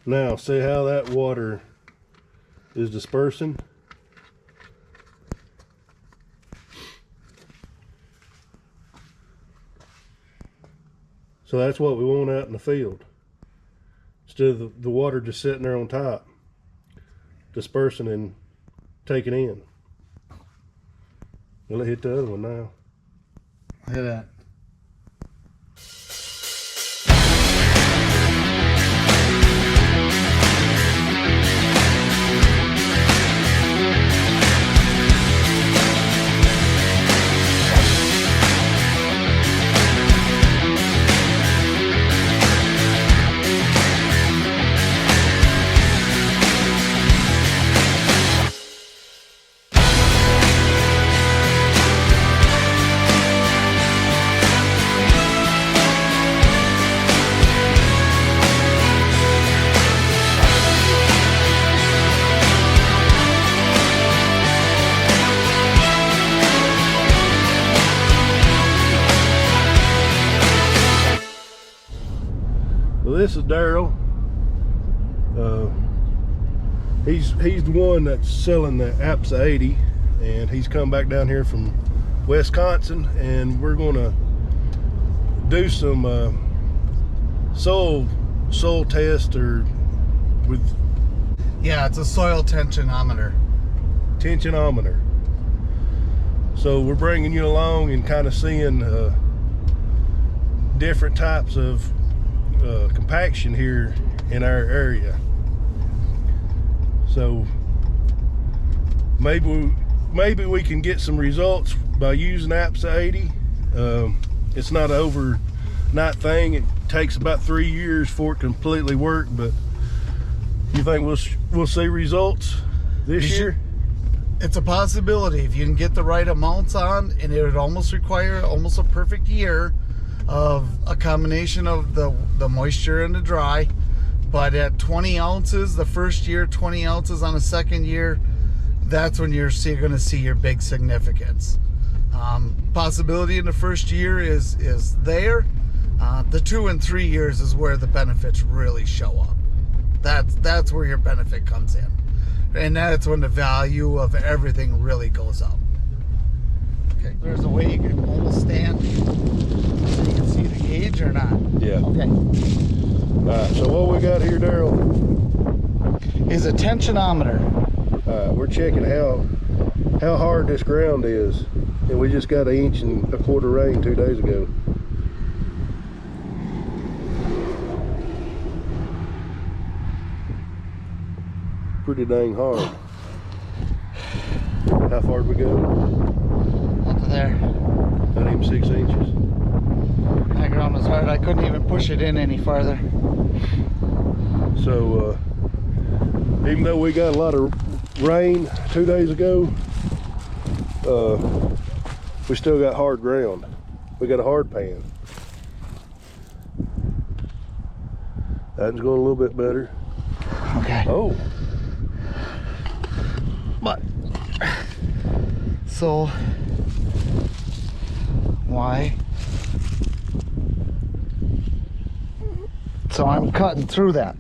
Now, see how that water is dispersing? So that's what we want out in the field. Instead of the water just sitting there on top, dispersing and taking in. We'll hit the other one now. Look at that. This is Daryl. He's the one that's selling the APSA 80, and he's come back down here from Wisconsin, and we're gonna do some soil test or with. Yeah, it's a soil tensionometer. So we're bringing you along and kind of seeing different types of compaction here in our area. So maybe we can get some results by using APSA 80. It's not an overnight thing. It takes about 3 years for it to completely work, but you think we'll see results this year? It's a possibility if you can get the right amounts on, and it would almost require almost a perfect year of a combination of the moisture and the dry. But at 20 ounces the first year, 20 ounces on the second year, that's when you're going to see your big significance. Possibility in the first year is there. The 2 and 3 years is where the benefits really show up. That's where your benefit comes in, and that's when the value of everything really goes up. Okay, there's a way you can almost stand so you can see the gauge or not. Yeah. Okay. Alright, so what we got here, Daryl, is a tensionometer. We're checking how hard this ground is, and we just got 1.25 inches rain 2 days ago. Pretty dang hard. How far did we go? Up to there. Not even 6 inches. That ground was hard. I couldn't even push it in any farther. So even though we got a lot of rain 2 days ago, we still got hard ground. We got a hard pan. That's going a little bit better. Okay. Oh. But so why? So I'm cutting through that.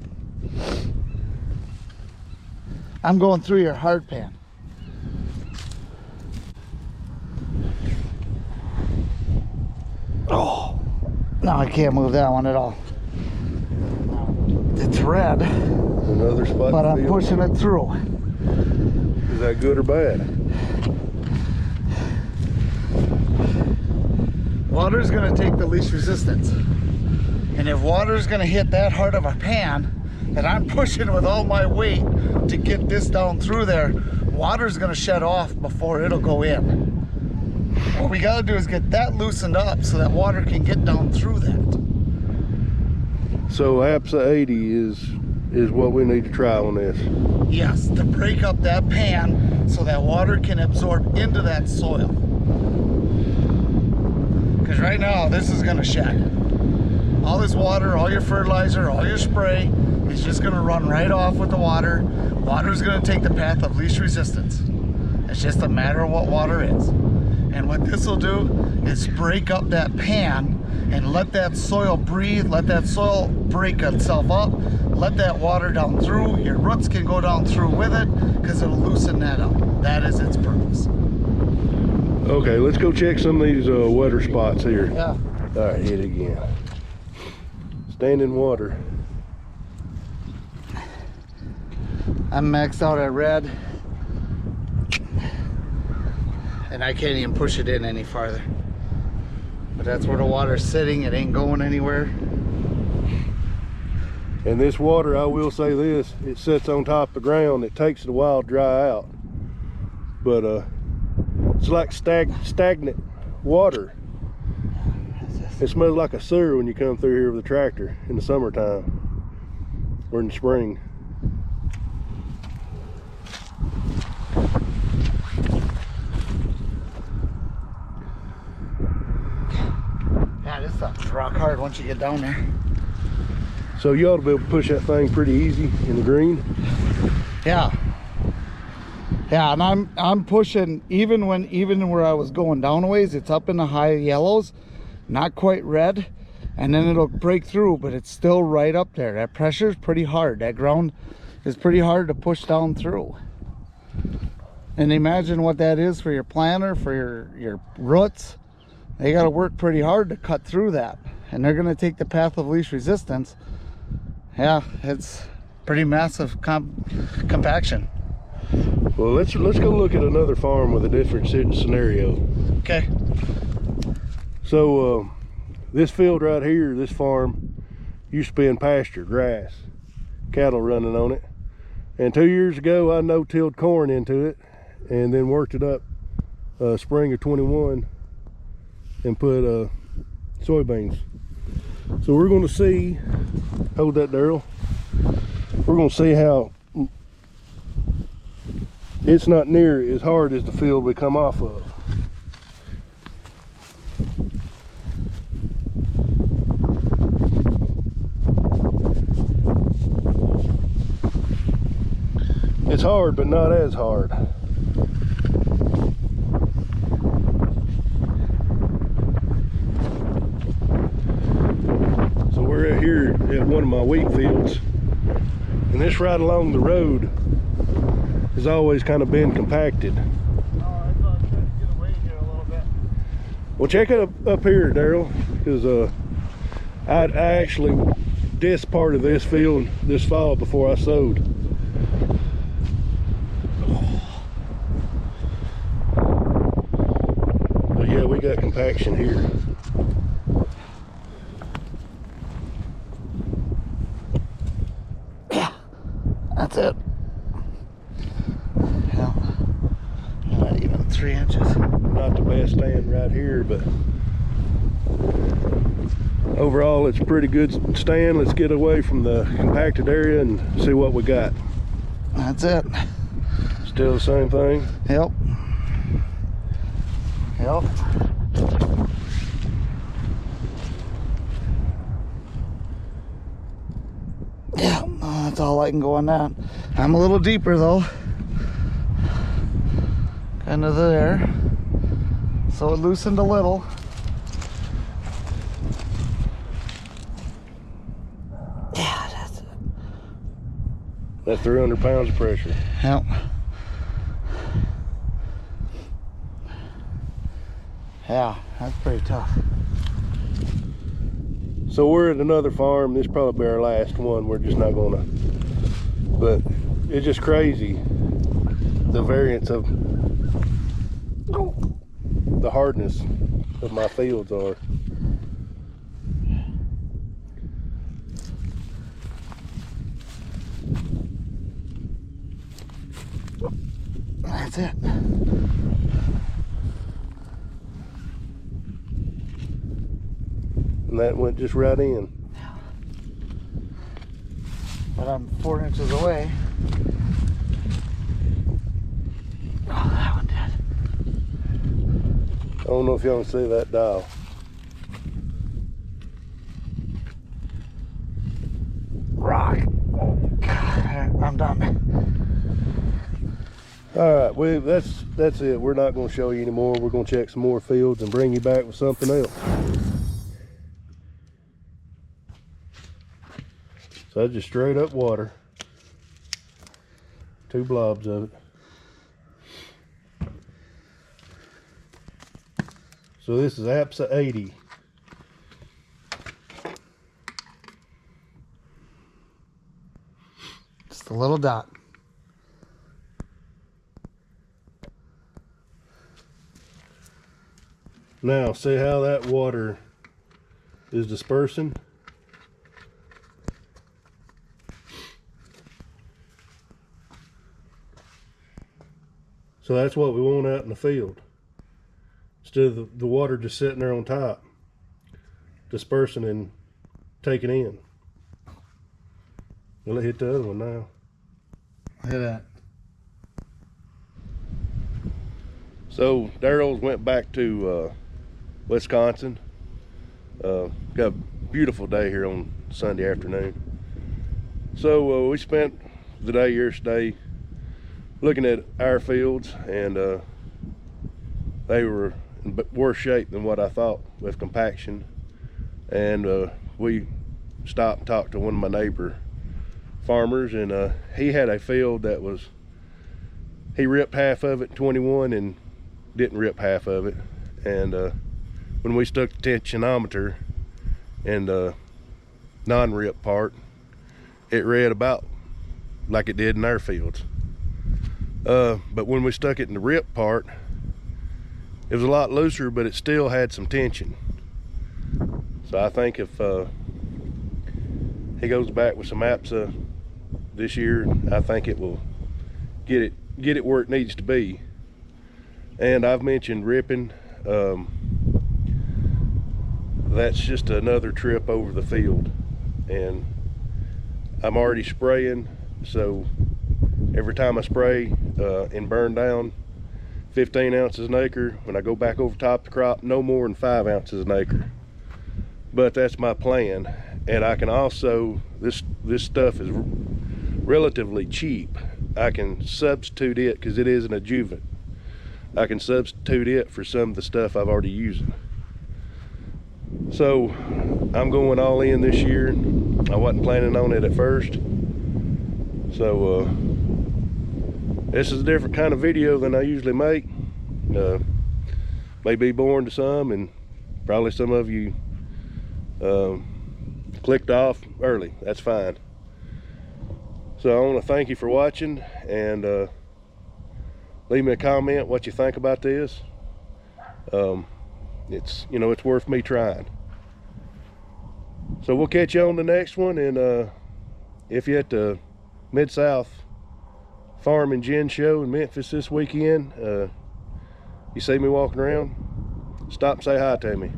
I'm going through your hard pan. Oh, no, I can't move that one at all. It's red. Another spot. But I'm pushing it through. Is that good or bad? Water's going to take the least resistance. And if water's going to hit that hard of a pan that I'm pushing with all my weight to get this down through there, water's going to shut off before it'll go in. What we got to do is get that loosened up so that water can get down through that. So APSA 80 is what we need to try on this. Yes, to break up that pan so that water can absorb into that soil. Because right now this is going to shed. All this water, all your fertilizer, all your spray is just going to run right off with the water. Water is going to take the path of least resistance. It's just a matter of what water is. And what this will do is break up that pan and let that soil breathe, let that soil break itself up, let that water down through. Your roots can go down through with it because it'll loosen that up. That is its purpose. Okay, let's go check some of these wetter spots here. Yeah. All right, hit it again. Standing water. I'm maxed out at red. And I can't even push it in any farther. But that's where the water's sitting. It ain't going anywhere. And this water, I will say this, it sits on top of the ground. It takes it a while to dry out. But it's like stagnant water. It smells like a sewer when you come through here with a tractor in the summertime or in the spring. Yeah, this stuff's rock hard once you get down there. So you ought to be able to push that thing pretty easy in the green. Yeah. Yeah, and I'm pushing even where I was going down a ways, it's up in the high yellows, not quite red, and then it'll break through, but it's still right up there. That pressure is pretty hard. That ground is pretty hard to push down through. And imagine what that is for your planter, for your roots. They got to work pretty hard to cut through that, and they're going to take the path of least resistance. Yeah, it's pretty massive compaction. Well, let's go look at another farm with a different scenario. Okay. So this field right here, this farm, used to be in pasture, grass, cattle running on it. And 2 years ago, I no-tilled corn into it and then worked it up spring of 21 and put soybeans. So we're going to see, hold that, Daryl. We're going to see how it's not near as hard as the field we come off of. It's hard, but not as hard. So we're out here at one of my wheat fields, and this right along the road has always kind of been compacted. Oh, I thought I tried to get away here a little bit. Well, check it up here, Daryl, because I actually dissed part of this field this fall before I sowed. But yeah, we got compaction here. That's it. Yeah. Not even 3 inches. Not the best stand right here, but overall it's a pretty good stand. Let's get away from the compacted area and see what we got. That's it. Still the same thing? Yep. Yep. Yeah, that's all I can go on that. I'm a little deeper though. Kind of there. So it loosened a little. Yeah, that's it. That's 300 pounds of pressure. Yep. Yeah, that's pretty tough. So we're at another farm. This will probably be our last one. We're just not gonna, but it's just crazy the variance of the hardness of my fields are. That's it. And that went just right in. But I'm 4 inches away. Oh, that one did. I don't know if y'all can see that dial. Rock. I'm done. All right, well, that's it. We're not going to show you anymore. We're going to check some more fields and bring you back with something else. So that's just straight up water. 2 blobs of it. So this is APSA 80. Just a little dot. Now, see how that water is dispersing? So that's what we want out in the field. Instead of the water just sitting there on top, dispersing and taking in. Well, it hit the other one now. Look at that. So Daryl's went back to Wisconsin. Got a beautiful day here on Sunday afternoon. So we spent the day yesterday looking at our fields, and they were in worse shape than what I thought with compaction. And we stopped and talked to one of my neighbor farmers, and he had a field that was, he ripped half of it in 21 and didn't rip half of it. And when we stuck the tensionometer in the non-rip part, it read about like it did in our fields. But when we stuck it in the rip part, it was a lot looser, but it still had some tension. So I think if he goes back with some APSA this year, I think it will get it where it needs to be. And I've mentioned ripping. That's just another trip over the field, and I'm already spraying, so every time I spray and burn down 15 ounces an acre, when I go back over top the crop, no more than 5 ounces an acre. But that's my plan. And I can also, this stuff is relatively cheap. I can substitute it, because it is an adjuvant. I can substitute it for some of the stuff I've already using. So I'm going all in this year. I wasn't planning on it at first. So this is a different kind of video than I usually make. May be boring to some, and probably some of you clicked off early. That's fine. So I want to thank you for watching, and leave me a comment what you think about this. It's, you know, it's worth me trying. So we'll catch you on the next one, and if you're at the Mid-South Farm and Gin show in Memphis this weekend, you see me walking around, stop and say hi to me.